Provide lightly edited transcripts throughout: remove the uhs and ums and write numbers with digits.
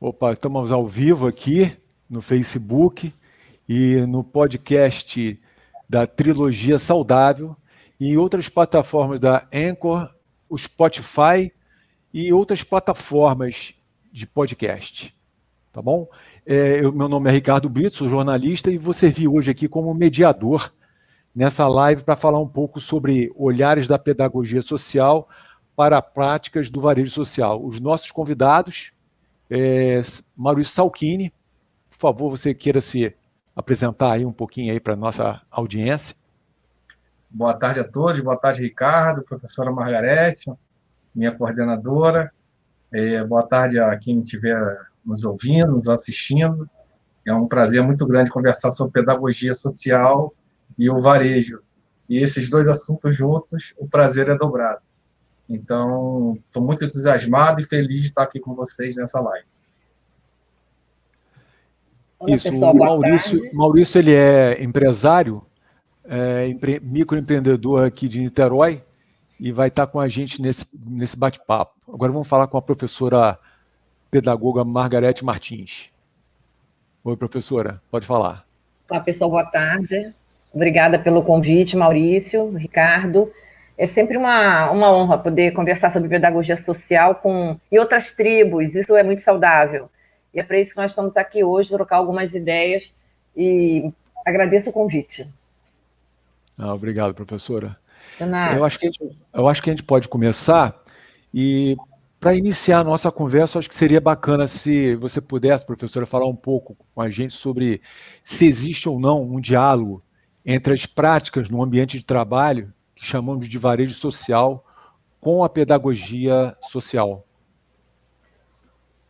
Opa, estamos ao vivo aqui no Facebook e no podcast da Trilogia Saudável e em outras plataformas da Anchor, o Spotify e outras plataformas de podcast, tá bom? Meu nome é Ricardo Brito, sou jornalista e vou servir hoje aqui como mediador nessa live para falar um pouco sobre olhares da pedagogia social para práticas do varejo social. Os nossos convidados, Maurício Salchini, por favor, você queira se apresentar aí um pouquinho aí para a nossa audiência. Boa tarde a todos, boa tarde, Ricardo, professora Margarete, minha coordenadora. Boa tarde a quem estiver nos ouvindo, nos assistindo. É um prazer muito grande conversar sobre pedagogia social e o varejo. E esses dois assuntos juntos, o prazer é dobrado. Então, estou muito entusiasmado e feliz de estar aqui com vocês nessa live. Olá, isso, pessoal, o Maurício ele é empresário, microempreendedor aqui de Niterói e vai estar com a gente nesse bate-papo. Agora vamos falar com a professora pedagoga Margarete Martins. Oi, professora, pode falar. Olá, pessoal, boa tarde. Obrigada pelo convite, Maurício, Ricardo. É sempre uma honra poder conversar sobre pedagogia social e outras tribos, isso é muito saudável. E é para isso que nós estamos aqui hoje, trocar algumas ideias, e agradeço o convite. Obrigado, professora. Eu acho que a gente pode começar, e para iniciar a nossa conversa, acho que seria bacana se você pudesse, professora, falar um pouco com a gente sobre se existe ou não um diálogo entre as práticas no ambiente de trabalho, que chamamos de varejo social, com a pedagogia social.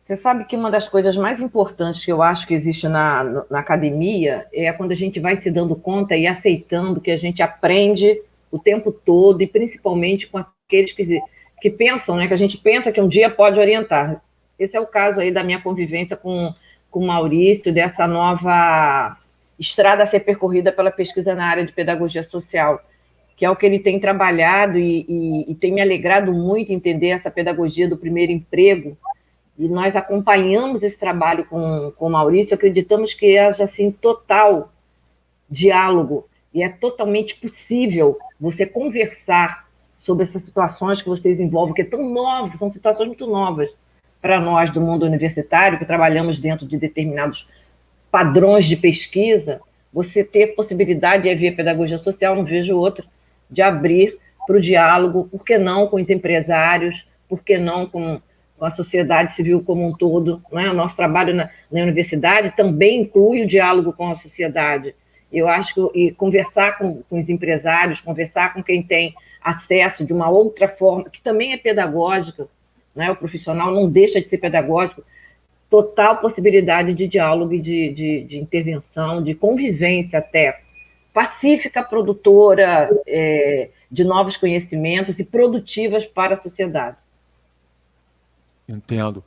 Você sabe que uma das coisas mais importantes que eu acho que existe na academia é quando a gente vai se dando conta e aceitando que a gente aprende o tempo todo, e principalmente com aqueles que pensam, né, que a gente pensa que um dia pode orientar. Esse é o caso aí da minha convivência com o Maurício, dessa nova estrada a ser percorrida pela pesquisa na área de pedagogia social, que é o que ele tem trabalhado e tem me alegrado muito entender essa pedagogia do primeiro emprego. E nós acompanhamos esse trabalho com o Maurício, acreditamos que haja, assim, total diálogo, e é totalmente possível você conversar sobre essas situações que vocês envolvem, que é tão novas, são situações muito novas para nós do mundo universitário, que trabalhamos dentro de determinados padrões de pesquisa. Você ter possibilidade, via pedagogia social, não vejo outra, de abrir para o diálogo, por que não com os empresários, por que não com a sociedade civil como um todo, né? O nosso trabalho na universidade também inclui o diálogo com a sociedade. Eu acho que conversar com os empresários, conversar com quem tem acesso de uma outra forma, que também é pedagógica, né? O profissional não deixa de ser pedagógico, total possibilidade de diálogo e de intervenção, de convivência até, pacífica, produtora de novos conhecimentos e produtivas para a sociedade. Entendo.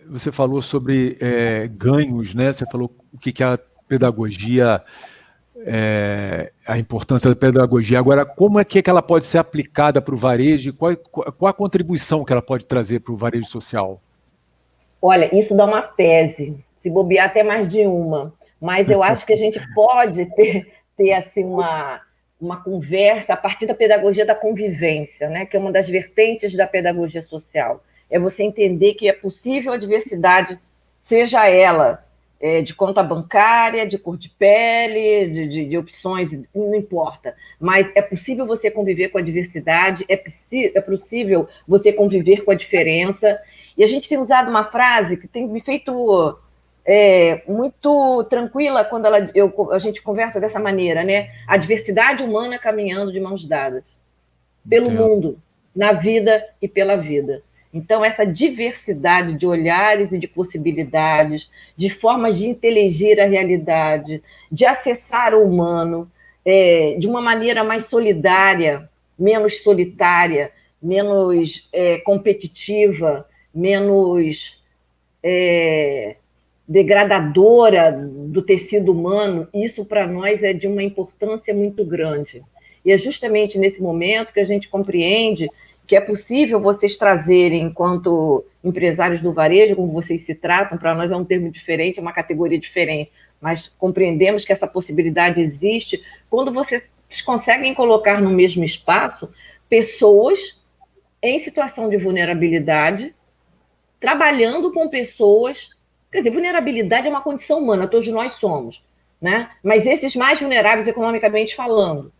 Você falou sobre ganhos, né? Você falou o que é a pedagogia, a importância da pedagogia. Agora, como é que ela pode ser aplicada para o varejo? Qual a contribuição que ela pode trazer para o varejo social? Olha, isso dá uma tese, se bobear até mais de uma, mas eu acho que a gente pode ter assim, uma conversa a partir da pedagogia da convivência, né? Que é uma das vertentes da pedagogia social. É você entender que é possível a diversidade, seja ela de conta bancária, de cor de pele, de opções, não importa. Mas é possível você conviver com a diversidade, é possível você conviver com a diferença. E a gente tem usado uma frase que tem me feito muito tranquila quando a gente conversa dessa maneira, né? A diversidade humana caminhando de mãos dadas pelo mundo, na vida e pela vida. Então, essa diversidade de olhares e de possibilidades, de formas de inteligir a realidade, de acessar o humano de uma maneira mais solidária, menos solitária, menos competitiva, menos degradadora do tecido humano, isso para nós é de uma importância muito grande. E é justamente nesse momento que a gente compreende que é possível vocês trazerem, enquanto empresários do varejo, como vocês se tratam, para nós é um termo diferente, é uma categoria diferente, mas compreendemos que essa possibilidade existe quando vocês conseguem colocar no mesmo espaço pessoas em situação de vulnerabilidade, trabalhando com pessoas. Quer dizer, vulnerabilidade é uma condição humana, todos nós somos, né? Mas esses mais vulneráveis economicamente falando,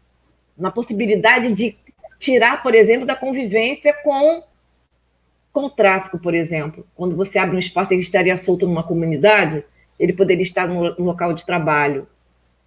na possibilidade de tirar, por exemplo, da convivência com o tráfico, por exemplo. Quando você abre um espaço, ele estaria solto numa comunidade, ele poderia estar no local de trabalho.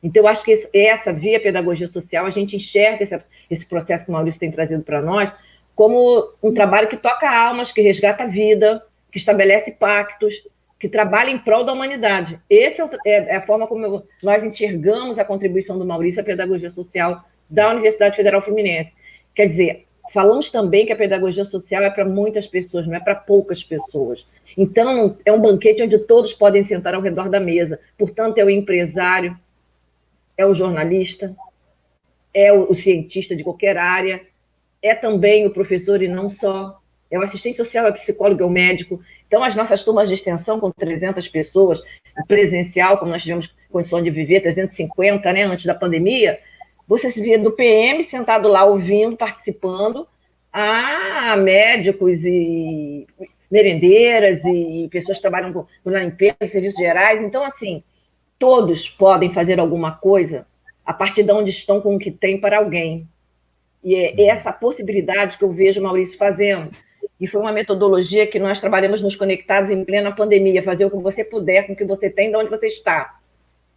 Então, eu acho que essa, via pedagogia social, a gente enxerga esse processo que o Maurício tem trazido para nós como um trabalho que toca almas, que resgata a vida, que estabelece pactos, que trabalha em prol da humanidade. Essa é a forma como nós enxergamos a contribuição do Maurício à pedagogia social da Universidade Federal Fluminense. Quer dizer, falamos também que a pedagogia social é para muitas pessoas, não é para poucas pessoas. Então, é um banquete onde todos podem sentar ao redor da mesa. Portanto, é o empresário, é o jornalista, é o cientista de qualquer área, é também o professor e não só, é o assistente social, é o psicólogo, é o médico. Então, as nossas turmas de extensão, com 300 pessoas, presencial, como nós tivemos condição de viver, 350, né, antes da pandemia, você se vê do PM sentado lá ouvindo, participando, a médicos e merendeiras e pessoas que trabalham com limpeza, serviços gerais. Então, assim, todos podem fazer alguma coisa a partir de onde estão com o que tem para alguém. E é essa possibilidade que eu vejo o Maurício fazendo. E foi uma metodologia que nós trabalhamos nos conectados em plena pandemia, fazer o que você puder com o que você tem, de onde você está.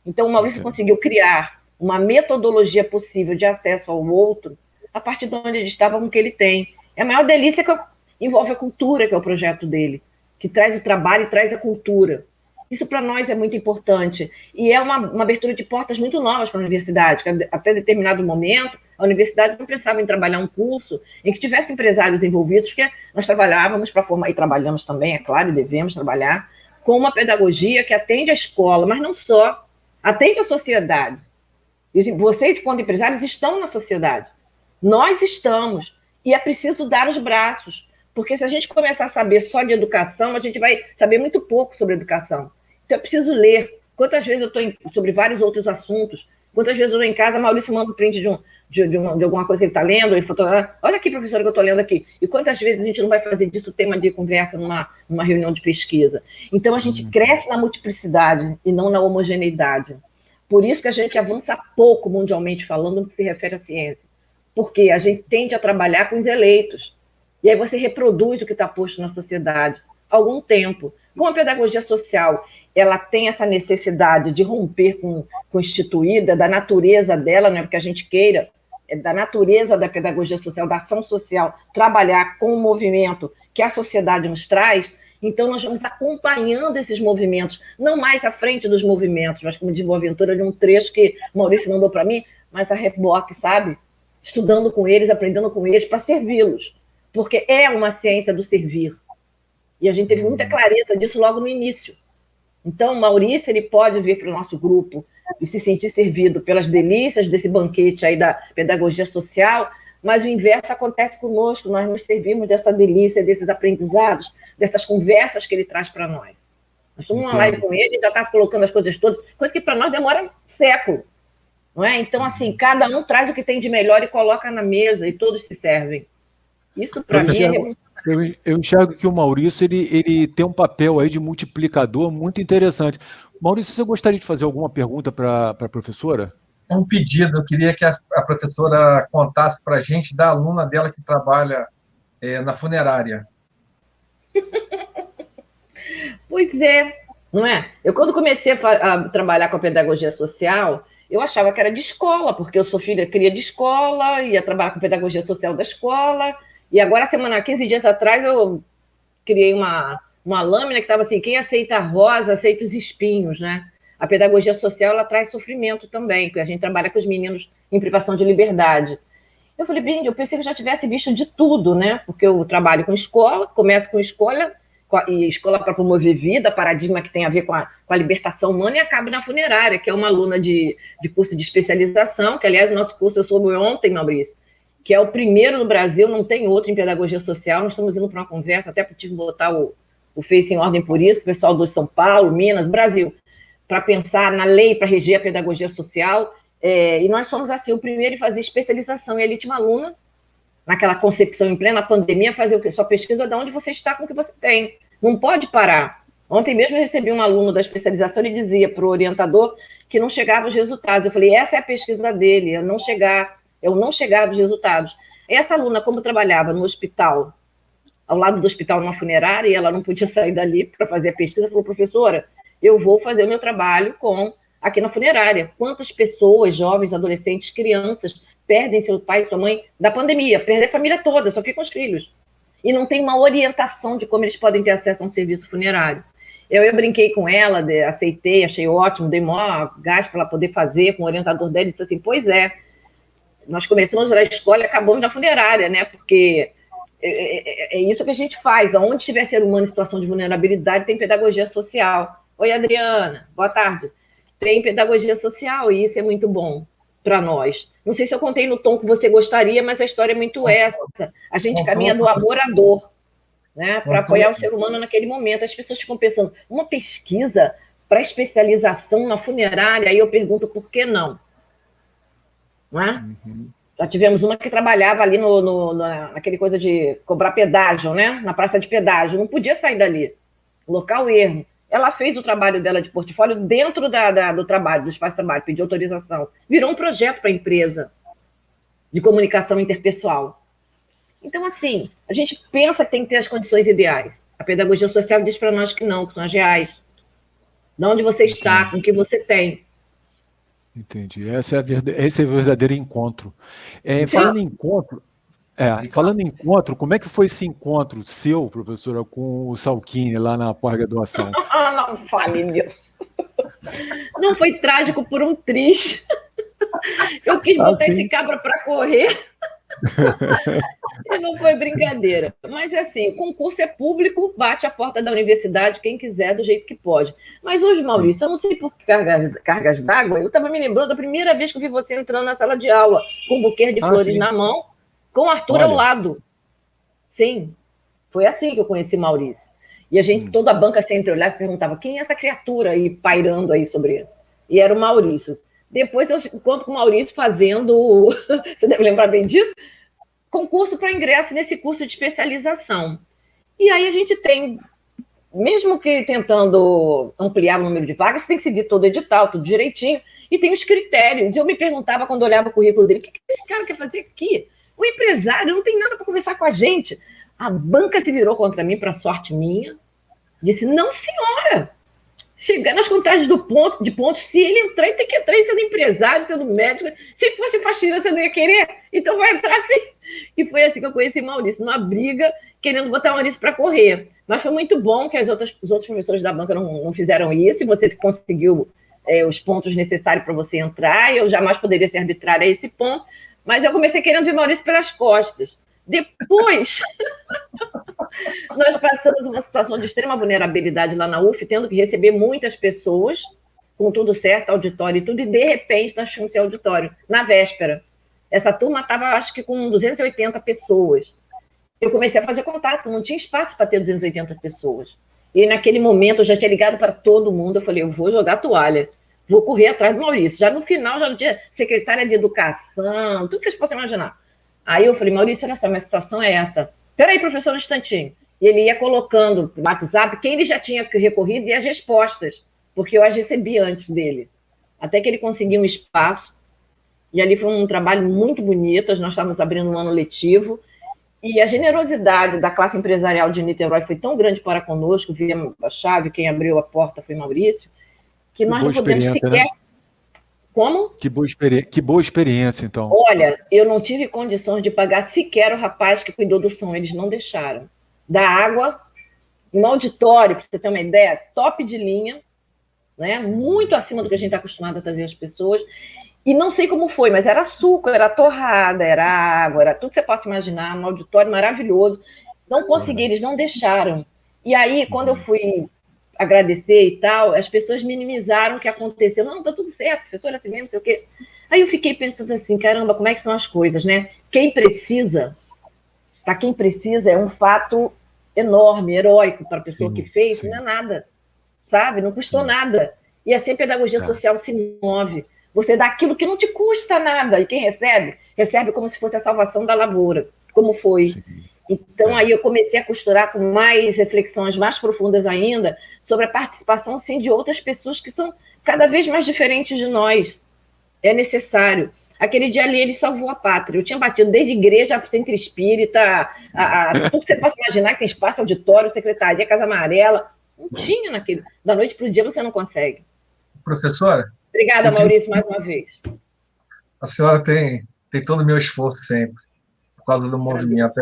Então, o Maurício conseguiu criar uma metodologia possível de acesso ao outro a partir de onde ele estava, com o que ele tem. É a maior delícia que envolve a cultura, que é o projeto dele, que traz o trabalho e traz a cultura. Isso para nós é muito importante. E é uma abertura de portas muito novas para a universidade, que até determinado momento a universidade não pensava em trabalhar um curso em que tivesse empresários envolvidos, porque nós trabalhávamos para formar, e trabalhamos também, é claro, e devemos trabalhar, com uma pedagogia que atende à escola, mas não só, atende à sociedade. E vocês, quando empresários, estão na sociedade. Nós estamos. E é preciso dar os braços. Porque se a gente começar a saber só de educação, a gente vai saber muito pouco sobre educação. Então, é preciso ler. Quantas vezes eu estou sobre vários outros assuntos, quantas vezes eu estou em casa, Maurício manda um print de alguma coisa que ele está lendo, ele fala, olha aqui, professora, que eu estou lendo aqui. E quantas vezes a gente não vai fazer disso tema de conversa numa reunião de pesquisa? Então, a gente cresce na multiplicidade e não na homogeneidade. Por isso que a gente avança pouco, mundialmente falando, no que se refere à ciência. Porque a gente tende a trabalhar com os eleitos. E aí você reproduz o que está posto na sociedade há algum tempo. Como a pedagogia social, ela tem essa necessidade de romper com o instituída, da natureza dela, não é porque a gente queira, é da natureza da pedagogia social, da ação social, trabalhar com o movimento que a sociedade nos traz. Então, nós vamos acompanhando esses movimentos, não mais à frente dos movimentos, mas como de Boaventura, de um trecho que o Maurício mandou para mim, mas a reboque, sabe? Estudando com eles, aprendendo com eles, para servi-los. Porque é uma ciência do servir. E a gente teve muita clareza disso logo no início. Então, o Maurício, ele pode vir para o nosso grupo e se sentir servido pelas delícias desse banquete aí da pedagogia social, mas o inverso acontece conosco, nós nos servimos dessa delícia, desses aprendizados, dessas conversas que ele traz para nós. Nós estamos numa live com ele, já está colocando as coisas todas, coisa que para nós demora século. Não é? Então, assim, cada um traz o que tem de melhor e coloca na mesa, e todos se servem. Isso, para mim, é... Eu enxergo que o Maurício ele tem um papel aí de multiplicador muito interessante. Maurício, você gostaria de fazer alguma pergunta para a professora? É um pedido, eu queria que a professora contasse para a gente da aluna dela que trabalha na funerária. Pois é, não é? Eu, quando comecei a trabalhar com a pedagogia social, eu achava que era de escola, porque eu sou cria de escola, ia trabalhar com pedagogia social da escola, e agora, 15 dias atrás, eu criei uma lâmina que estava assim, quem aceita a rosa, aceita os espinhos, né? A pedagogia social, ela traz sofrimento também, porque a gente trabalha com os meninos em privação de liberdade. Eu falei, bem, eu pensei que eu já tivesse visto de tudo, né? Porque eu trabalho com escola, começo com escola, e escola para promover vida, paradigma que tem a ver com a libertação humana, e acabo na funerária, que é uma aluna de curso de especialização, que, aliás, o nosso curso eu soube ontem, Maurício, que é o primeiro no Brasil, não tem outro em pedagogia social. Nós estamos indo para uma conversa, até porque tive que botar o Face em ordem por isso, o pessoal do São Paulo, Minas, Brasil, para pensar na lei para reger a pedagogia social. E nós somos, assim, o primeiro em fazer especialização. E a Elite Aluna, naquela concepção em plena pandemia, fazer o quê? Sua pesquisa de onde você está com o que você tem. Não pode parar. Ontem mesmo eu recebi um aluno da especialização e dizia para o orientador que não chegava os resultados. Eu falei, essa é a pesquisa dele, eu não chegar aos resultados. Essa aluna, como trabalhava no hospital, ao lado do hospital, numa funerária, e ela não podia sair dali para fazer a pesquisa, falou, professora, eu vou fazer o meu trabalho aqui na funerária. Quantas pessoas, jovens, adolescentes, crianças, perdem seu pai e sua mãe da pandemia, perdem a família toda, só ficam os filhos. E não tem uma orientação de como eles podem ter acesso a um serviço funerário. Eu brinquei com ela, aceitei, achei ótimo, dei maior gás para ela poder fazer, com o orientador dela, e disse assim, pois é, nós começamos na escola e acabamos na funerária, né? Porque é isso que a gente faz. Onde tiver ser humano em situação de vulnerabilidade, tem pedagogia social. Oi, Adriana, boa tarde. Tem pedagogia social e isso é muito bom para nós. Não sei se eu contei no tom que você gostaria, mas a história é muito essa. A gente caminha do amor à dor, né, para apoiar o ser humano naquele momento. As pessoas ficam pensando, uma pesquisa para especialização na funerária, aí eu pergunto, por que não? Não é? Uhum. Já tivemos uma que trabalhava ali naquele coisa de cobrar pedágio, né? Na praça de pedágio, não podia sair dali. Local erro. Ela fez o trabalho dela de portfólio dentro do trabalho, do espaço de trabalho, pediu autorização. Virou um projeto para a empresa de comunicação interpessoal. Então, assim, a gente pensa que tem que ter as condições ideais. A pedagogia social diz para nós que não, que são as reais. De onde você está, com o que você tem. Entendi. Esse é o verdadeiro encontro. Falando em encontro, como é que foi esse encontro seu, professora, com o Salchini lá na pós-graduação? Não fale nisso. Não foi trágico por um triz. Eu quis botar esse cabra para correr. E não foi brincadeira. Mas, assim, o concurso é público, bate a porta da universidade, quem quiser, do jeito que pode. Mas hoje, Maurício, eu não sei por que cargas d'água, eu estava me lembrando da primeira vez que eu vi você entrando na sala de aula, com um buquê de flores na mão, com o Arthur ao lado. Sim, foi assim que eu conheci Maurício. E a gente, toda a banca se entreolhava e perguntava, quem é essa criatura aí, pairando aí sobre ele? E era o Maurício. Depois eu encontro com o Maurício fazendo, você deve lembrar bem disso, concurso para ingresso nesse curso de especialização. E aí a gente tem, mesmo que tentando ampliar o número de vagas, você tem que seguir todo o edital, tudo direitinho, e tem os critérios. Eu me perguntava, quando olhava o currículo dele, o que esse cara quer fazer aqui? O empresário não tem nada para conversar com a gente. A banca se virou contra mim, para sorte minha, disse, não, senhora, chegar nas contagens de pontos, se ele entrar, ele tem que entrar sendo empresário, sendo médico. Se fosse faxineiro, você não ia querer? Então vai entrar sim. E foi assim que eu conheci Maurício, numa briga, querendo botar o Maurício para correr. Mas foi muito bom que os outros professores da banca não fizeram isso, e você conseguiu os pontos necessários para você entrar, e eu jamais poderia ser arbitrária a esse ponto, mas eu comecei querendo ver Maurício pelas costas. Depois, nós passamos uma situação de extrema vulnerabilidade lá na UF, tendo que receber muitas pessoas, com tudo certo, auditório e tudo, e de repente nós tínhamos esse auditório, na véspera. Essa turma estava, acho que, com 280 pessoas. Eu comecei a fazer contato, não tinha espaço para ter 280 pessoas. E naquele momento eu já tinha ligado para todo mundo, eu falei, eu vou jogar toalha, vou correr atrás do Maurício. Já no final, já tinha secretária de educação, tudo que vocês possam imaginar. Aí eu falei, Maurício, olha só, minha situação é essa. Peraí, professor, um instantinho. E ele ia colocando no WhatsApp quem ele já tinha recorrido e as respostas, porque eu as recebi antes dele. Até que ele conseguiu um espaço, e ali foi um trabalho muito bonito, nós estávamos abrindo um ano letivo, e a generosidade da classe empresarial de Niterói foi tão grande para conosco, viemos a chave, quem abriu a porta foi Maurício, que nós não podemos sequer... Né? Como? Que boa experiência, então. Olha, eu não tive condições de pagar sequer o rapaz que cuidou do som, eles não deixaram. Da água, no auditório, para você ter uma ideia, top de linha, né? Muito acima do que a gente está acostumado a trazer as pessoas. E não sei como foi, mas era suco, era torrada, era água, era tudo que você possa imaginar, um auditório maravilhoso. Não consegui, eles não deixaram. E aí, quando eu fui agradecer e tal, as pessoas minimizaram o que aconteceu. Não, tá tudo certo, professora, assim mesmo, não sei o quê. Aí eu fiquei pensando assim, caramba, como é que são as coisas, né? para quem precisa, é um fato enorme, heróico para a pessoa que fez, não é nada, sabe? Não custou nada. E assim a pedagogia social se move. Você dá aquilo que não te custa nada, e quem recebe, recebe como se fosse a salvação da lavoura, como foi. Sim. Então, aí eu comecei a costurar com mais reflexões mais profundas ainda sobre a participação, sim, de outras pessoas que são cada vez mais diferentes de nós. É necessário. Aquele dia ali, ele salvou a pátria. Eu tinha batido desde igreja, centro espírita, tudo que você possa imaginar, que tem espaço, auditório, secretaria, Casa Amarela. Não tinha naquele. Da noite para o dia você não consegue. Professora? Obrigada, Maurício, mais uma vez. A senhora tem todo o meu esforço sempre, por causa do movimento.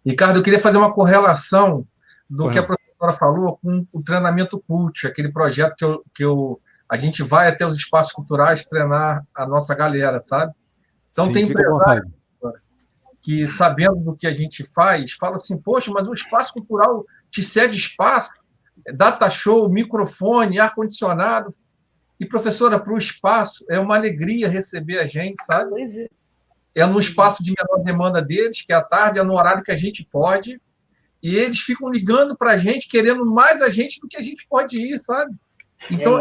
Ricardo, eu queria fazer uma correlação do que a professora falou com o treinamento CULT, aquele projeto que a gente vai até os espaços culturais treinar a nossa galera, sabe? Então, tem empresário que, sabendo do que a gente faz, fala assim, poxa, mas o espaço cultural te cede espaço, data show, microfone, ar-condicionado. E, professora, para o espaço, é uma alegria receber a gente, sabe? É no espaço de menor demanda deles, que é à tarde, é no horário que a gente pode, e eles ficam ligando para a gente, querendo mais a gente do que a gente pode ir, sabe? Então,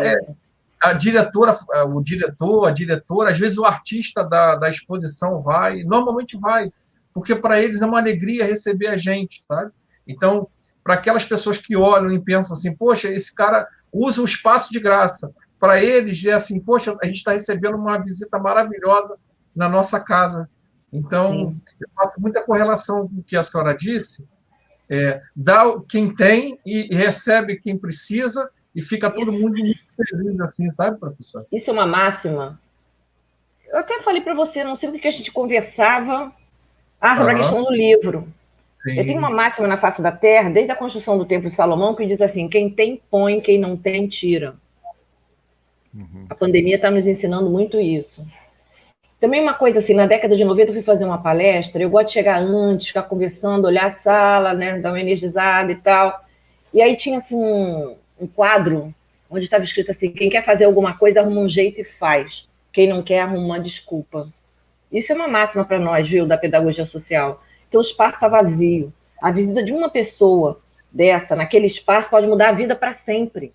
a diretora, o diretor, a diretora, às vezes o artista da exposição vai, normalmente vai, porque para eles é uma alegria receber a gente, sabe? Então, para aquelas pessoas que olham e pensam assim, poxa, esse cara usa o espaço de graça, para eles é assim, poxa, a gente está recebendo uma visita maravilhosa na nossa casa. Então, eu faço muita correlação com o que a senhora disse, dá quem tem e recebe quem precisa, e fica todo mundo muito feliz, assim, sabe, professor? Isso é uma máxima. Eu até falei para você, não sei o que a gente conversava, sobre a questão do livro. Sim. Eu tenho uma máxima na face da Terra, desde a construção do Templo de Salomão, que diz assim, quem tem, põe, quem não tem, tira. Uhum. A pandemia está nos ensinando muito isso. Também uma coisa assim, na década de 90 eu fui fazer uma palestra, eu gosto de chegar antes, ficar conversando, olhar a sala, né, dar uma energizada e tal. E aí tinha assim um quadro onde estava escrito assim, quem quer fazer alguma coisa arruma um jeito e faz. Quem não quer arruma uma desculpa. Isso é uma máxima para nós, viu, da pedagogia social. Então o espaço está vazio. A visita de uma pessoa dessa, naquele espaço, pode mudar a vida para sempre.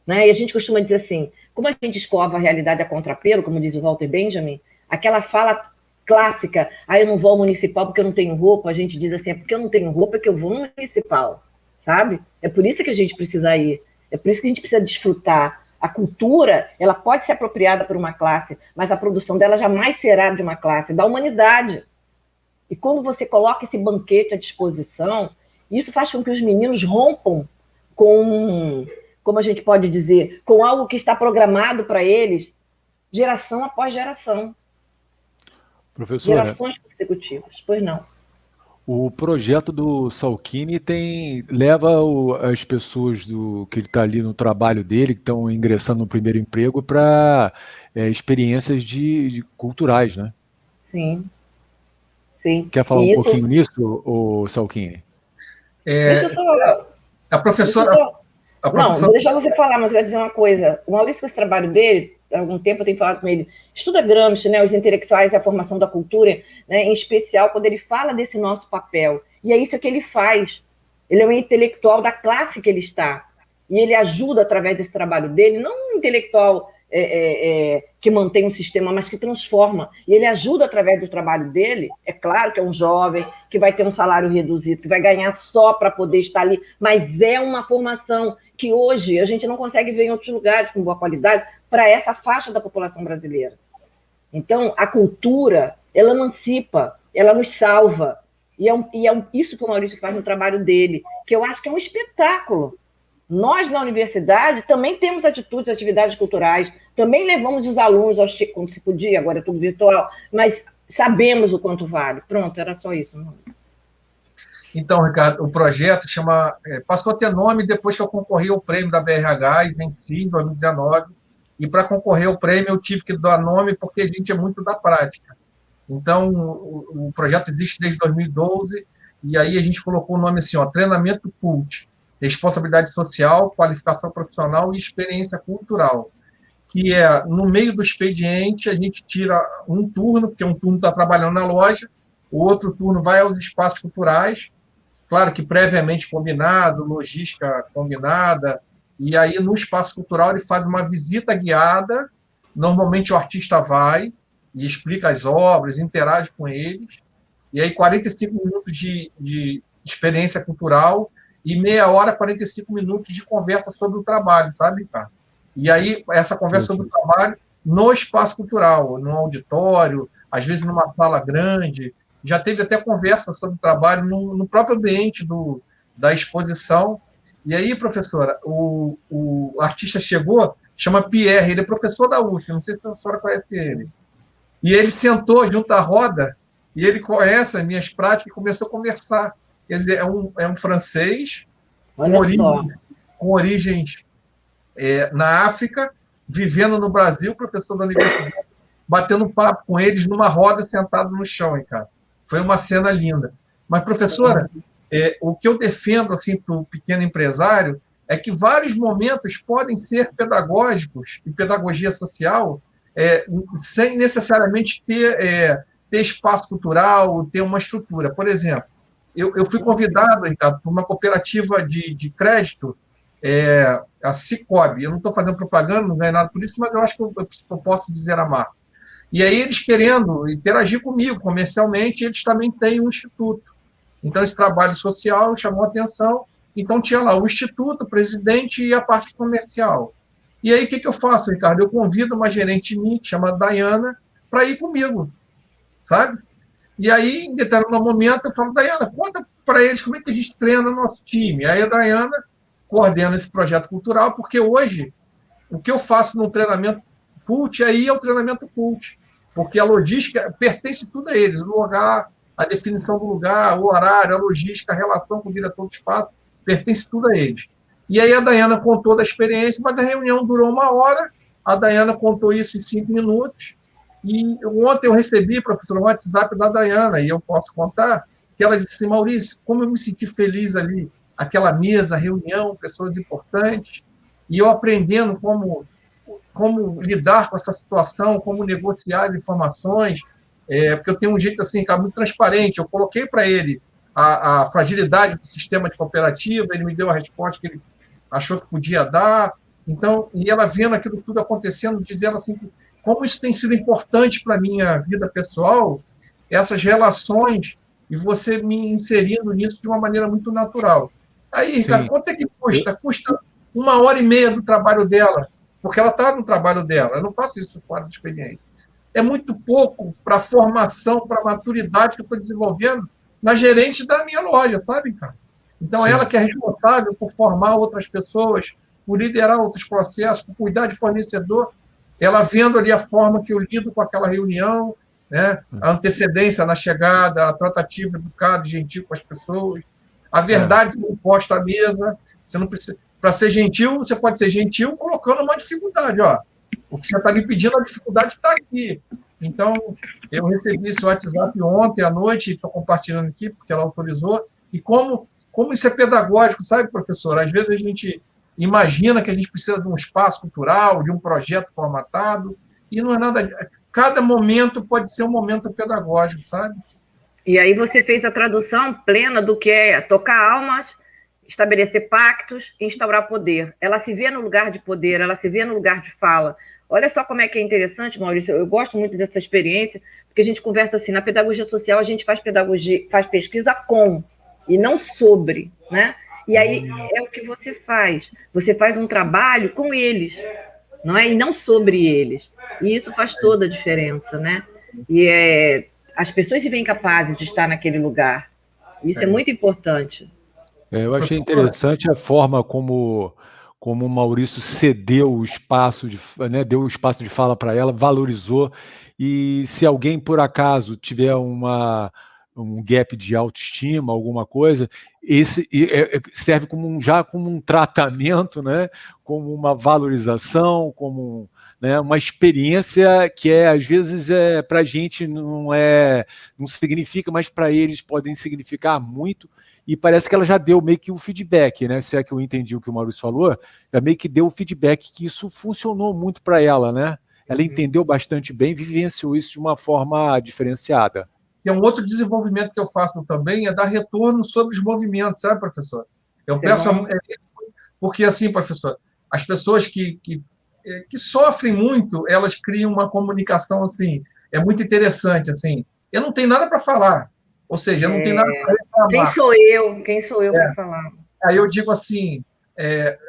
Né? E a gente costuma dizer assim, como a gente escova a realidade a contrapelo, como diz o Walter Benjamin, aquela fala clássica, eu não vou ao municipal porque eu não tenho roupa, a gente diz assim, é porque eu não tenho roupa que eu vou no municipal, sabe? É por isso que a gente precisa ir, é por isso que a gente precisa desfrutar. A cultura, ela pode ser apropriada por uma classe, mas a produção dela jamais será de uma classe, da humanidade. E quando você coloca esse banquete à disposição, isso faz com que os meninos rompam com, como a gente pode dizer, com algo que está programado para eles, geração após geração. Professora, gerações consecutivas. Pois não. O projeto do Salkini leva as pessoas que ele está ali no trabalho dele, que estão ingressando no primeiro emprego, para experiências culturais, né? Sim. Sim. Quer falar um pouquinho nisso, Salkini? Deixa eu só... A professora... Não, vou deixar você falar, mas eu vou dizer uma coisa. O Maurício, com esse trabalho dele, há algum tempo eu tenho falado com ele, estuda Gramsci, né, os intelectuais e a formação da cultura, né, em especial quando ele fala desse nosso papel. E é isso que ele faz. Ele é um intelectual da classe que ele está. E ele ajuda, através desse trabalho dele, não um intelectual que mantém um sistema, mas que transforma. E ele ajuda, através do trabalho dele, é claro que é um jovem, que vai ter um salário reduzido, que vai ganhar só para poder estar ali, mas é uma formação que hoje a gente não consegue ver em outros lugares com boa qualidade para essa faixa da população brasileira. Então, a cultura, ela emancipa, ela nos salva. E é isso que o Maurício faz no trabalho dele, que eu acho que é um espetáculo. Nós, na universidade, também temos atividades culturais, também levamos os alunos, como se podia, agora é tudo virtual, mas sabemos o quanto vale. Pronto, era só isso. Então, Ricardo, o projeto passou a ter nome depois que eu concorri ao prêmio da BRH e venci em 2019. E para concorrer ao prêmio eu tive que dar nome porque a gente é muito da prática. Então, o projeto existe desde 2012 e aí a gente colocou o nome assim, Treinamento CULT, Responsabilidade Social, Qualificação Profissional e Experiência Cultural, que é, no meio do expediente, a gente tira um turno, porque um turno está trabalhando na loja, o outro turno vai aos espaços culturais, claro que previamente combinado, logística combinada, e aí no espaço cultural ele faz uma visita guiada, normalmente o artista vai e explica as obras, interage com eles, e aí 45 minutos de experiência cultural e meia hora, 45 minutos de conversa sobre o trabalho, sabe, cara? E aí essa conversa sobre o trabalho no espaço cultural, no auditório, às vezes numa sala grande, já teve até conversa sobre trabalho no próprio ambiente da exposição. E aí, professora, o artista chegou, chama Pierre, ele é professor da USP, não sei se a senhora conhece ele. E ele sentou junto à roda, e ele conhece as minhas práticas e começou a conversar. Quer dizer, é um francês com origens na África, vivendo no Brasil, professor da universidade, batendo papo com eles numa roda, sentado no chão, hein, cara. Foi uma cena linda. Mas, professora, o que eu defendo assim, para o pequeno empresário é que vários momentos podem ser pedagógicos e pedagogia social sem necessariamente ter espaço cultural, ter uma estrutura. Por exemplo, eu fui convidado, Ricardo, por uma cooperativa de crédito, a Cicobi. Eu não estou fazendo propaganda, não ganho nada por isso, mas eu acho que eu posso dizer a marca. E aí eles querendo interagir comigo comercialmente, eles também têm um instituto. Então, esse trabalho social chamou a atenção. Então, tinha lá o instituto, o presidente e a parte comercial. E aí, o que eu faço, Ricardo? Eu convido uma gerente minha, chamada Dayana, para ir comigo, sabe? E aí, em determinado momento, eu falo, Dayana, conta para eles como é que a gente treina o nosso time. Aí a Dayana coordena esse projeto cultural, porque hoje, o que eu faço no treinamento cult, aí é o treinamento cult, porque a logística pertence tudo a eles, o lugar, a definição do lugar, o horário, a logística, a relação com o diretor do espaço, pertence tudo a eles. E aí a Dayana contou da experiência, mas a reunião durou 1 hora, a Dayana contou isso em 5 minutos, e ontem eu recebi, professor, um WhatsApp da Dayana, e eu posso contar, que ela disse assim, Maurício, como eu me senti feliz ali, aquela mesa, reunião, pessoas importantes, e eu aprendendo como lidar com essa situação, como negociar as informações, porque eu tenho um jeito assim, cara, muito transparente. Eu coloquei para ele a fragilidade do sistema de cooperativa, ele me deu a resposta que ele achou que podia dar. Então, e ela vendo aquilo tudo acontecendo, dizendo assim, como isso tem sido importante para a minha vida pessoal, essas relações, e você me inserindo nisso de uma maneira muito natural. Aí, Ricardo, quanto é que custa? Custa 1h30 do trabalho dela, porque ela está no trabalho dela. Eu não faço isso fora do expediente. É muito pouco para a formação, para a maturidade que eu estou desenvolvendo na gerente da minha loja, sabe, cara? Então, sim, ela que é responsável por formar outras pessoas, por liderar outros processos, por cuidar de fornecedor, ela vendo ali a forma que eu lido com aquela reunião, né? A antecedência na chegada, a tratativa educada e gentil com as pessoas, a verdade sendo posta à mesa. Você não precisa... Para ser gentil, você pode ser gentil colocando uma dificuldade. Ó. O que você está me pedindo, a dificuldade está aqui. Então, eu recebi esse WhatsApp ontem à noite, estou compartilhando aqui, porque ela autorizou. E como isso é pedagógico, sabe, professor? Às vezes a gente imagina que a gente precisa de um espaço cultural, de um projeto formatado, e não é nada... Cada momento pode ser um momento pedagógico, sabe? E aí você fez a tradução plena do que é tocar almas, estabelecer pactos e instaurar poder. Ela se vê no lugar de poder, ela se vê no lugar de fala. Olha só como é que é interessante, Maurício, eu gosto muito dessa experiência, porque a gente conversa assim, na pedagogia social a gente faz pesquisa com, e não sobre, né? E aí é o que você faz um trabalho com eles, não é? E não sobre eles. E isso faz toda a diferença, né? E as pessoas se veem capazes de estar naquele lugar. Isso é muito importante. Eu achei interessante a forma como o Maurício cedeu o espaço, deu o espaço de fala para ela, valorizou. E se alguém, por acaso, tiver um gap de autoestima, alguma coisa, esse serve já como um tratamento, né? Como uma valorização, como uma experiência que às vezes para a gente não significa, mas para eles podem significar muito. e parece que ela já deu meio que um feedback, né? Se é que eu entendi o que o Maurício falou, já meio que deu o feedback que isso funcionou muito para ela, né? Ela entendeu bastante bem, vivenciou isso de uma forma diferenciada. E um outro desenvolvimento que eu faço também é dar retorno sobre os movimentos, sabe, professor? Eu peço, porque assim, professor, as pessoas que sofrem muito, elas criam uma comunicação assim, é muito interessante, assim. Eu não tenho nada para falar, ou seja, eu não tenho nada para reclamar. Quem sou eu para falar? Aí eu digo assim,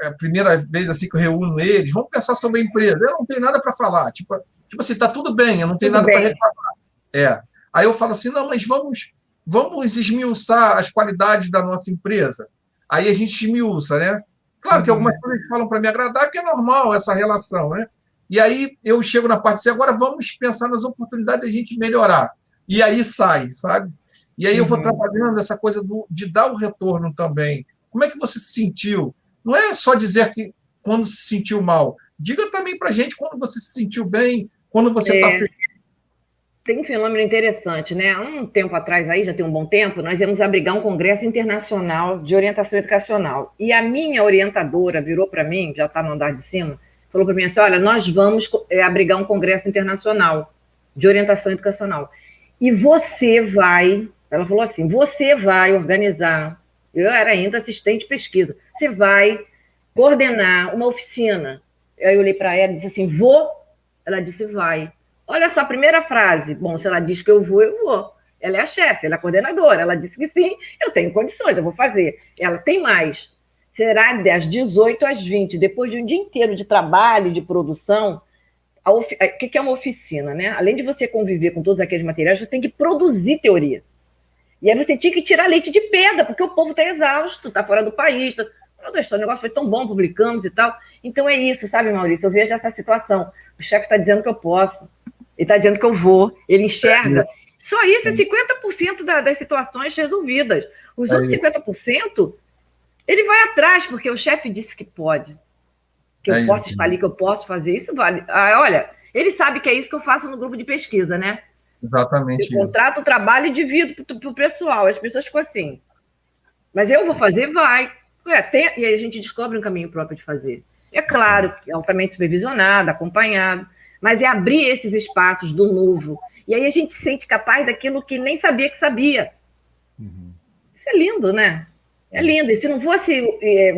a primeira vez assim que eu reúno eles, vamos pensar sobre a empresa. Eu não tenho nada para falar, tipo assim, tá tudo bem, eu não tenho nada para reclamar. Aí eu falo assim, não, mas vamos esmiuçar as qualidades da nossa empresa. Aí a gente esmiuça, né? Claro que algumas coisas falam para me agradar, que é normal essa relação, né? E aí eu chego na parte assim, agora vamos pensar nas oportunidades de a gente melhorar. E aí sai, sabe? E aí eu vou trabalhando essa coisa de dar o retorno também. Como é que você se sentiu? Não é só dizer que quando se sentiu mal. Diga também para a gente quando você se sentiu bem, quando você está feliz. Tem um fenômeno interessante, né? Há um tempo atrás, aí já tem um bom tempo, nós íamos abrigar um congresso internacional de orientação educacional. E a minha orientadora virou para mim, já está no andar de cima, falou para mim assim, olha, nós vamos abrigar um congresso internacional de orientação educacional. E você vai, ela falou assim, você vai organizar, eu era ainda assistente de pesquisa, você vai coordenar uma oficina. Aí eu olhei para ela e disse assim, vou? Ela disse, vai. Olha só, a primeira frase. Bom, se ela diz que eu vou, eu vou. Ela é a chefe, ela é a coordenadora. Ela disse que sim, eu tenho condições, eu vou fazer. Ela tem mais. Será das 18 às 20, depois de um dia inteiro de trabalho, de produção. O que é uma oficina, né? Além de você conviver com todos aqueles materiais, você tem que produzir teoria. E aí você tinha que tirar leite de pedra, porque o povo está exausto, está fora do país. O negócio foi tão bom, publicamos e tal. Então é isso, sabe, Maurício? Eu vejo essa situação. O chefe está dizendo que eu posso. Ele está dizendo que eu vou, ele enxerga. Só isso é 50% das situações resolvidas. Os outros 50%, ele vai atrás, porque o chefe disse que pode. Que eu posso estar ali, que eu posso fazer. Isso vale. Olha, ele sabe que é isso que eu faço no grupo de pesquisa, né? Exatamente. Eu contrato o trabalho e divido para o pessoal. As pessoas ficam assim. Mas eu vou fazer? Vai. E aí a gente descobre um caminho próprio de fazer. É claro, altamente supervisionado, acompanhado. Mas é abrir esses espaços do novo. E aí a gente se sente capaz daquilo que nem sabia que sabia. Isso é lindo, né? É lindo. E se não fosse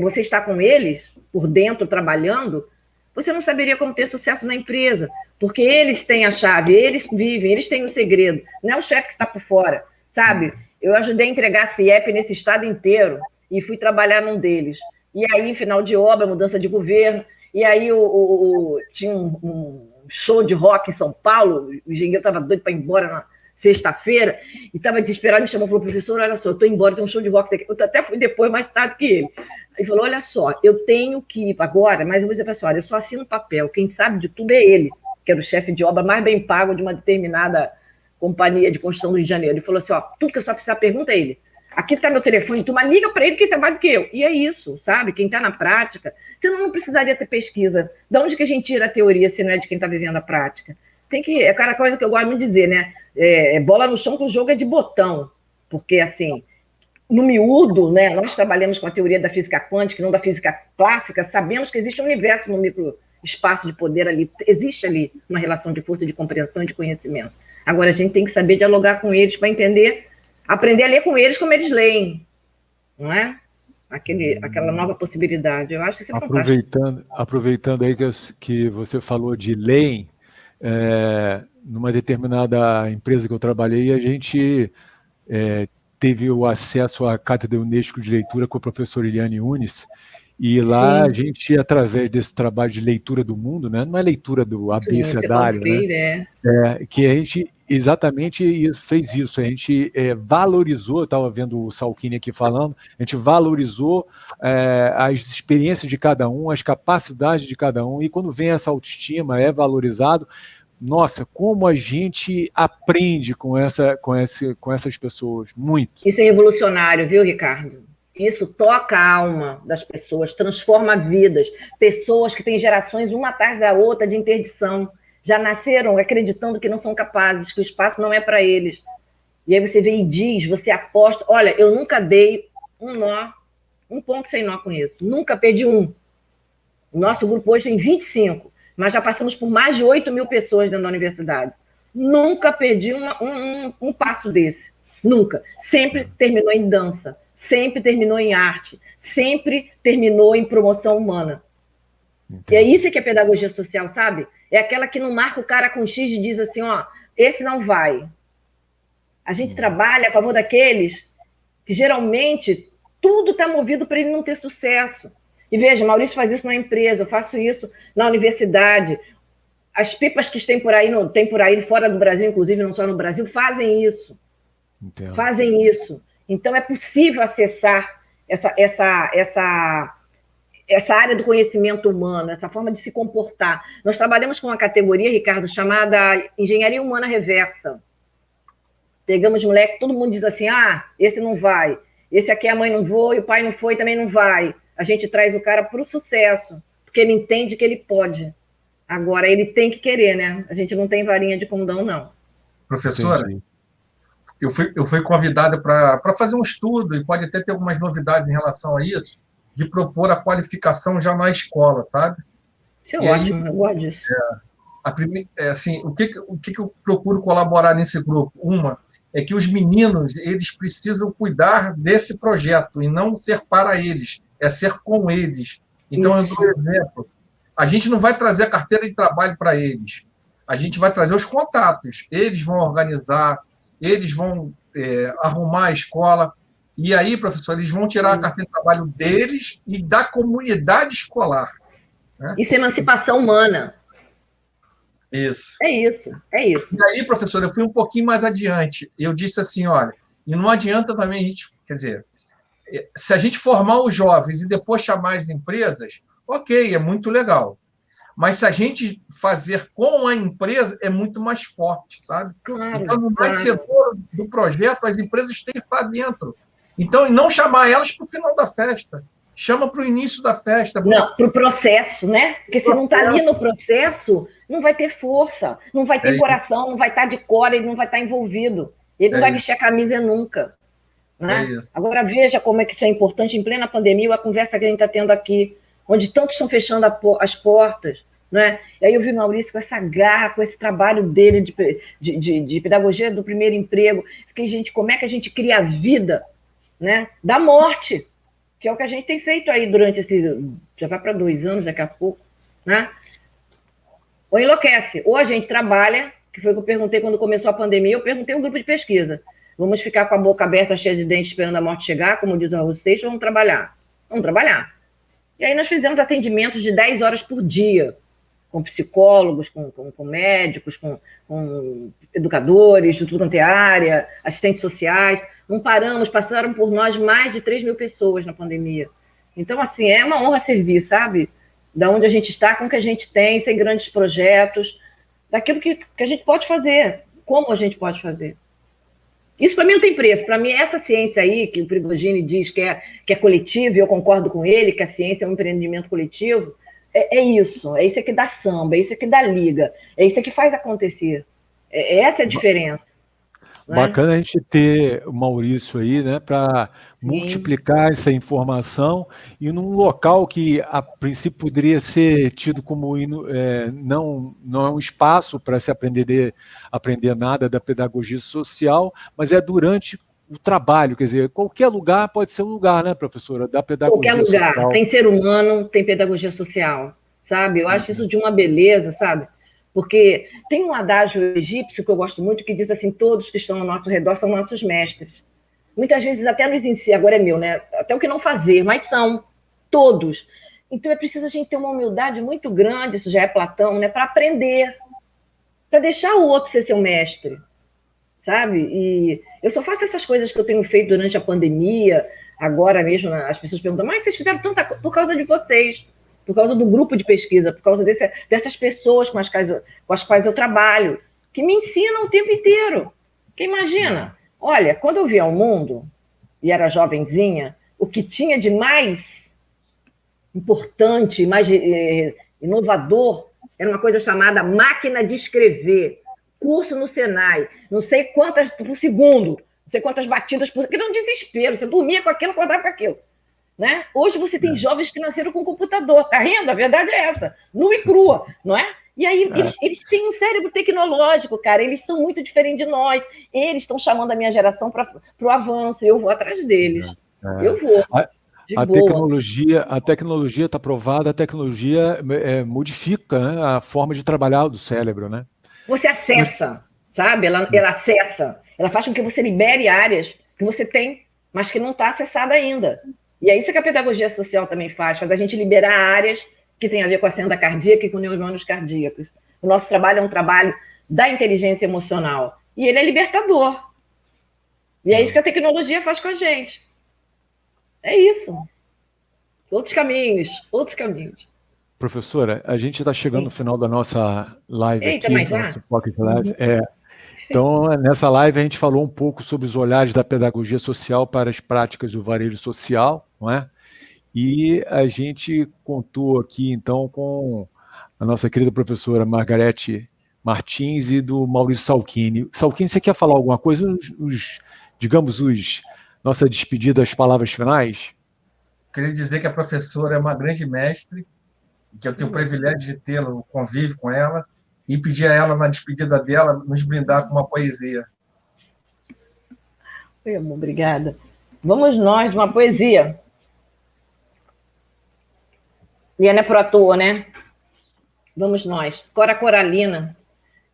você estar com eles, por dentro, trabalhando, você não saberia como ter sucesso na empresa. Porque eles têm a chave, eles vivem, eles têm o segredo. Não é o chefe que está por fora, sabe? Eu ajudei a entregar a CIEP nesse estado inteiro e fui trabalhar num deles. E aí, final de obra, mudança de governo. E aí tinha um show de rock em São Paulo, o engenheiro estava doido para ir embora na sexta-feira, e estava desesperado, me chamou e falou, professor, olha só, eu estou embora, tem um show de rock daqui. Eu até fui depois, mais tarde que ele. Ele falou, olha só, eu tenho que ir agora, mas eu vou dizer para a senhora, eu só assino papel, quem sabe de tudo é ele, que era o chefe de obra mais bem pago de uma determinada companhia de construção do Rio de Janeiro. Ele falou assim, ó, tudo que eu só precisar pergunta a ele. Aqui está meu telefone, tu liga para ele que você vai do que eu. E é isso, sabe? Quem está na prática, senão não precisaria ter pesquisa. De onde que a gente tira a teoria se não é de quem está vivendo a prática? Tem que, é aquela coisa que eu gosto muito de dizer, né? Bola no chão que o jogo é de botão. Porque, assim, no miúdo, né, nós trabalhamos com a teoria da física quântica, não da física clássica, sabemos que existe um universo no microespaço de poder ali, existe ali uma relação de força, de compreensão e de conhecimento. Agora, a gente tem que saber dialogar com eles para entender, aprender a ler com eles como eles leem, não é? Aquela nova possibilidade. Eu acho que isso é fantástico. Aproveitando aí que você falou de leem, numa determinada empresa que eu trabalhei, a gente teve o acesso à Cátedra Unesco de Leitura com a professora Eliane Yunis, e lá a gente, através desse trabalho de leitura do mundo, né, não é leitura do abecedário, né, que a gente exatamente fez isso, a gente valorizou, eu estava vendo o Salchini aqui falando, a gente valorizou as experiências de cada um, as capacidades de cada um, e quando vem essa autoestima, é valorizado. Nossa, como a gente aprende com essas pessoas, muito. Isso é revolucionário, viu, Ricardo? Isso toca a alma das pessoas, transforma vidas. Pessoas que têm gerações uma atrás da outra de interdição, já nasceram acreditando que não são capazes, que o espaço não é para eles. E aí você vê e diz, você aposta. Olha, eu nunca dei um nó, um ponto sem nó com isso. Nunca perdi um. O nosso grupo hoje tem 25, mas já passamos por mais de 8 mil pessoas dentro da universidade. Nunca perdi um passo desse. Nunca. Sempre terminou em dança, sempre terminou em arte, sempre terminou em promoção humana. Entendi. E é isso que é pedagogia social, sabe? É aquela que não marca o cara com X e diz assim, ó, esse não vai. A gente trabalha a favor daqueles que geralmente tudo está movido para ele não ter sucesso. E veja, Maurício faz isso na empresa, eu faço isso na universidade. As pipas que tem por aí fora do Brasil, inclusive não só no Brasil, fazem isso. Entendo. Fazem isso. Então é possível acessar essa área do conhecimento humano, essa forma de se comportar. Nós trabalhamos com uma categoria, Ricardo, chamada Engenharia Humana Reversa. Pegamos moleque, todo mundo diz assim, esse não vai, esse aqui a mãe não foi, o pai não foi, também não vai. A gente traz o cara para o sucesso, porque ele entende que ele pode. Agora, ele tem que querer, né? A gente não tem varinha de condão, não. Professora, eu fui convidado para fazer um estudo, e pode até ter algumas novidades em relação a isso, de propor a qualificação já na escola, sabe? Isso é ótimo, eu gosto disso. O que eu procuro colaborar nesse grupo? É que os meninos, eles precisam cuidar desse projeto, e não ser para eles, é ser com eles. Então, eu dou um exemplo. A gente não vai trazer a carteira de trabalho para eles. A gente vai trazer os contatos. Eles vão organizar, eles vão arrumar a escola. E aí, professor, eles vão tirar a carteira de trabalho deles e da comunidade escolar. Né? Isso é emancipação humana. Isso. É isso. E aí, professor, eu fui um pouquinho mais adiante. Eu disse assim, olha, e não adianta também a gente, quer dizer, se a gente formar os jovens e depois chamar as empresas, ok, é muito legal. Mas se a gente fazer com a empresa, é muito mais forte, sabe? Claro, então, no setor do projeto, as empresas têm que estar dentro. Então, e não chamar elas para o final da festa. Chama para o início da festa. Não, para o processo, né? Porque se não está ali no processo, não vai ter força, não vai ter coração, não vai estar de cor, ele não vai estar envolvido. Ele não vai vestir a camisa nunca. Né? Agora, veja como é que isso é importante em plena pandemia, a conversa que a gente está tendo aqui, onde tantos estão fechando as portas. Né? E aí eu vi o Maurício com essa garra, com esse trabalho dele de pedagogia do primeiro emprego. Fiquei, gente, como é que a gente cria a vida, né, da morte? Que é o que a gente tem feito aí durante já vai para 2 anos daqui a pouco, né? Ou enlouquece, ou a gente trabalha, que foi o que eu perguntei quando começou a pandemia, eu perguntei ao grupo de pesquisa, vamos ficar com a boca aberta, cheia de dentes, esperando a morte chegar, como diz o Raul Seixas, ou vamos trabalhar? Vamos trabalhar. E aí nós fizemos atendimentos de 10 horas por dia, com psicólogos, com médicos, com educadores de tudo quanto é área, assistentes sociais. Não paramos, passaram por nós mais de 3 mil pessoas na pandemia. Então, assim, é uma honra servir, sabe? Da onde a gente está, com o que a gente tem, sem grandes projetos, daquilo que a gente pode fazer, como a gente pode fazer. Isso, para mim, não tem preço. Para mim, essa ciência aí, que o Prigogine diz que é coletiva, e eu concordo com ele, que a ciência é um empreendimento coletivo, é isso que dá samba, é isso que dá liga, é isso que faz acontecer. Essa é a diferença. Bacana a gente ter o Maurício aí, né, para multiplicar essa informação e num local que a princípio poderia ser tido como não é um espaço para se aprender nada da pedagogia social, mas é durante o trabalho, quer dizer, qualquer lugar pode ser um lugar, né, professora, da pedagogia social. Qualquer lugar, tem ser humano, tem pedagogia social, sabe? Eu acho isso de uma beleza, sabe? Porque tem um adágio egípcio que eu gosto muito, que diz assim, todos que estão ao nosso redor são nossos mestres. Muitas vezes até nos ensina, agora é meu, né? Até o que não fazer, mas são todos. Então é preciso a gente ter uma humildade muito grande, isso já é Platão, né? Para aprender, para deixar o outro ser seu mestre, sabe? E eu só faço essas coisas que eu tenho feito durante a pandemia, agora mesmo, as pessoas perguntam, mas vocês fizeram tanta coisa por causa de vocês, por causa do grupo de pesquisa, por causa dessas pessoas com as quais eu trabalho, que me ensinam o tempo inteiro. Porque imagina, olha, quando eu vi ao mundo, e era jovenzinha, o que tinha de mais importante, mais inovador, era uma coisa chamada máquina de escrever, curso no Senai, não sei quantas por segundo, não sei quantas batidas por... que era um desespero, você dormia com aquilo, acordava com aquilo. Né? Hoje você tem jovens que nasceram com computador, tá rindo? A verdade é essa, nua e crua, não é? E aí eles têm um cérebro tecnológico, cara, eles são muito diferentes de nós, eles estão chamando a minha geração para o avanço, eu vou atrás deles, eu vou. A tecnologia está provada, a tecnologia modifica, né, a forma de trabalhar do cérebro, né? Você acessa, sabe? Ela acessa, ela faz com que você libere áreas que você tem, mas que não está acessada ainda. E é isso que a pedagogia social também faz a gente liberar áreas que tem a ver com a senda cardíaca e com neurônios cardíacos. O nosso trabalho é um trabalho da inteligência emocional. E ele é libertador. E é isso que a tecnologia faz com a gente. É isso. Outros caminhos, outros caminhos. Professora, a gente está chegando no final da nossa live aqui, mas já? nosso Pocket Live. Então, nessa live a gente falou um pouco sobre os olhares da pedagogia social para as práticas do varejo social, não é? E a gente contou aqui, então, com a nossa querida professora Margarete Martins e do Maurício Salchini. Salchini, você quer falar alguma coisa? Nossa despedida, as palavras finais? Queria dizer que a professora é uma grande mestre, que eu tenho o privilégio de tê-la, o convívio com ela, e pedir a ela, na despedida dela, nos brindar com uma poesia. Oi, amor, obrigada. Vamos nós, uma poesia. E não é por à toa, né? Vamos nós. Cora Coralina.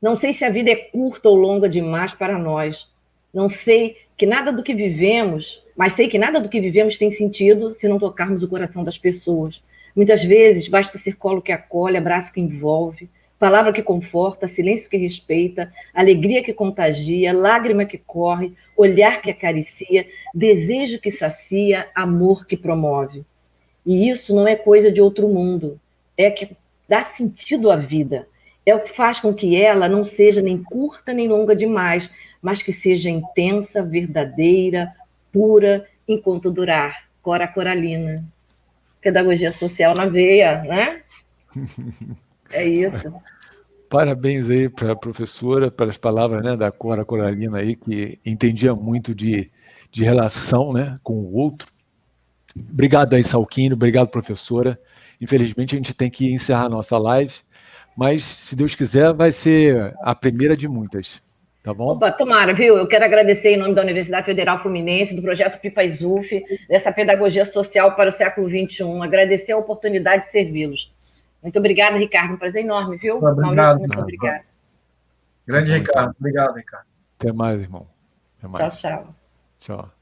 Não sei se a vida é curta ou longa demais para nós. Não sei que nada do que vivemos, mas sei que nada do que vivemos tem sentido se não tocarmos o coração das pessoas. Muitas vezes basta ser colo que acolhe, abraço que envolve, palavra que conforta, silêncio que respeita, alegria que contagia, lágrima que corre, olhar que acaricia, desejo que sacia, amor que promove. E isso não é coisa de outro mundo, é que dá sentido à vida. É o que faz com que ela não seja nem curta nem longa demais, mas que seja intensa, verdadeira, pura, enquanto durar. Cora Coralina. Pedagogia social na veia, né? É isso. Parabéns aí para a professora, pelas palavras, né, da Cora Coralina aí, que entendia muito de relação, né, com o outro. Obrigado aí, Salchini, obrigado, professora. Infelizmente a gente tem que encerrar a nossa live, mas se Deus quiser vai ser a primeira de muitas, tá bom? Opa, tomara, viu? Eu quero agradecer em nome da Universidade Federal Fluminense, do projeto Pipa-Izuf, dessa pedagogia social para o século XXI. Agradecer a oportunidade de servi-los. Muito obrigada, Ricardo. Um prazer enorme, viu? Obrigado, Maurício, muito obrigada. Grande Ricardo. Obrigado, Ricardo. Até mais, irmão. Até mais. Tchau, tchau. Tchau.